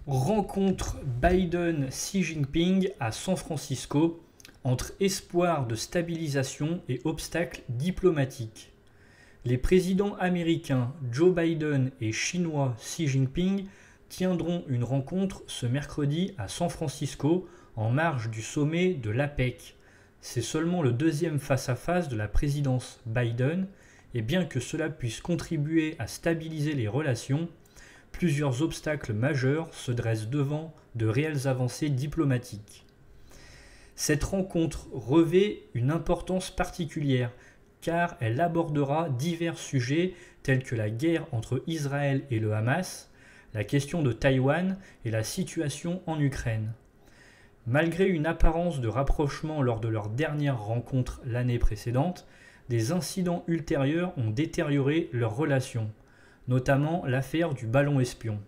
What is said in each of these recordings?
Rencontre Biden-Xi Jinping à San Francisco entre espoir de stabilisation et obstacles diplomatiques. Les présidents américains Joe Biden et chinois Xi Jinping tiendront une rencontre ce mercredi à San Francisco en marge du sommet de l'APEC. C'est seulement le deuxième face-à-face de la présidence Biden et bien que cela puisse contribuer à stabiliser les relations, plusieurs obstacles majeurs se dressent devant de réelles avancées diplomatiques. Cette rencontre revêt une importance particulière car elle abordera divers sujets tels que la guerre entre Israël et le Hamas, la question de Taïwan et la situation en Ukraine. Malgré une apparence de rapprochement lors de leur dernière rencontre l'année précédente, des incidents ultérieurs ont détérioré leurs relations, notamment l'affaire du ballon espion.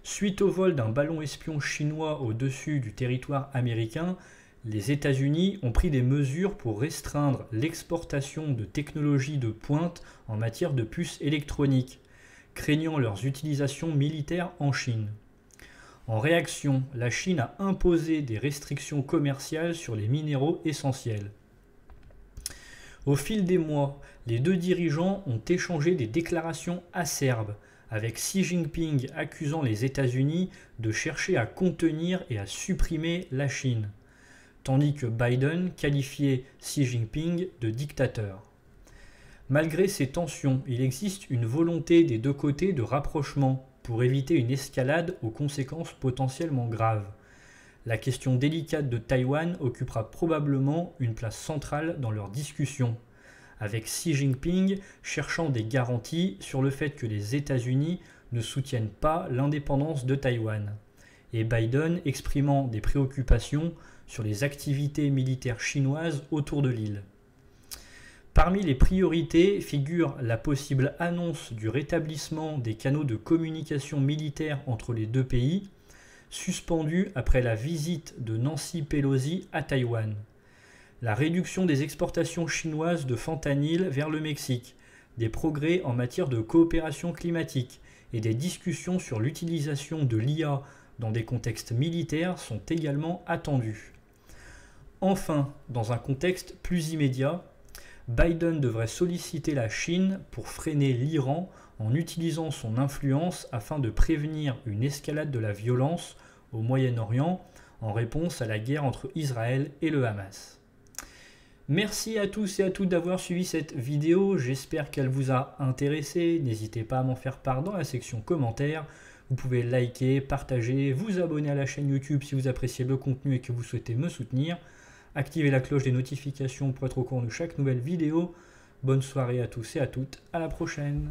Suite au vol d'un ballon espion chinois au-dessus du territoire américain, les États-Unis ont pris des mesures pour restreindre l'exportation de technologies de pointe en matière de puces électroniques, craignant leurs utilisations militaires en Chine. En réaction, la Chine a imposé des restrictions commerciales sur les minéraux essentiels. Au fil des mois, les deux dirigeants ont échangé des déclarations acerbes, avec Xi Jinping accusant les États-Unis de chercher à contenir et à supprimer la Chine, tandis que Biden qualifiait Xi Jinping de dictateur. Malgré ces tensions, il existe une volonté des deux côtés de rapprochement pour éviter une escalade aux conséquences potentiellement graves. La question délicate de Taïwan occupera probablement une place centrale dans leurs discussions, avec Xi Jinping cherchant des garanties sur le fait que les États-Unis ne soutiennent pas l'indépendance de Taïwan, et Biden exprimant des préoccupations sur les activités militaires chinoises autour de l'île. Parmi les priorités figure la possible annonce du rétablissement des canaux de communication militaire entre les deux pays, suspendus après la visite de Nancy Pelosi à Taïwan, la réduction des exportations chinoises de fentanyl vers le Mexique, des progrès en matière de coopération climatique et des discussions sur l'utilisation de l'IA dans des contextes militaires sont également attendus. Enfin, dans un contexte plus immédiat, Biden devrait solliciter la Chine pour freiner l'Iran en utilisant son influence afin de prévenir une escalade de la violence au Moyen-Orient en réponse à la guerre entre Israël et le Hamas. Merci à tous et à toutes d'avoir suivi cette vidéo, j'espère qu'elle vous a intéressé, n'hésitez pas à m'en faire part dans la section commentaires, vous pouvez liker, partager, vous abonner à la chaîne YouTube si vous appréciez le contenu et que vous souhaitez me soutenir, activez la cloche des notifications pour être au courant de chaque nouvelle vidéo. Bonne soirée à tous et à toutes, à la prochaine.